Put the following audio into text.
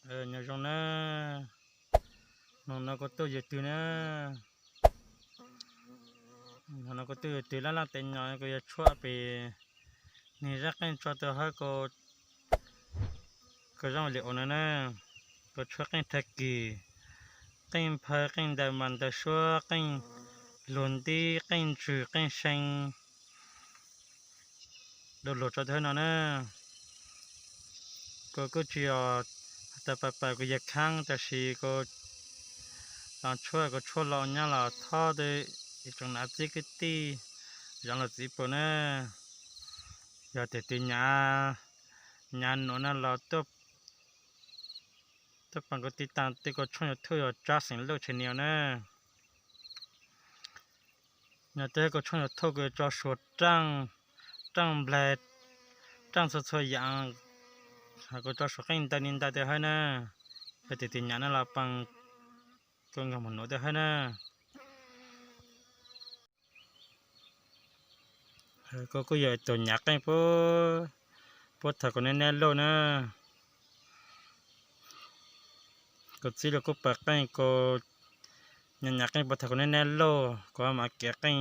nhà trong nó có tôi giờ từ nó có tôi từ là tên nhỏ có giờ chua về ni rắc cái cho tôi hơi có trong liệu nó có chua cái thạch kỳ cái phơi cái đại man đại xua cái luồn đi cái chữ cái xanh đồ lót cho thế nó có chiềuแต่ไปก็อยากข้างแต่สิก็ตอนช่วยก็ช่วยเราเนี่ยเราท่อได้อีกตรงนั้นที่ก็ตีอย่างเราจีบเนี่ยอยากแต่ตีญาโน่นเราตัวปังก็ติดตามตีก็ช่วยทั่วจ้าสิ่งเลือกเช่นเดียวเนี่ยแต่ก็ช่วยทั่วก็จะสวดจังเบลดจังสวยอย่างก็จะสวดกันนินตาเดียวให้แต่ตีญาเราปังก็งามมันโน้ตให้ก็อยากตัวหยักไอ้พวกถ้าคนแน่ๆโลก็สิเราก็ปักไอ้ก็หยักไอ้พวกถ้าคนแน่ๆโลก็มาเก็บไอ้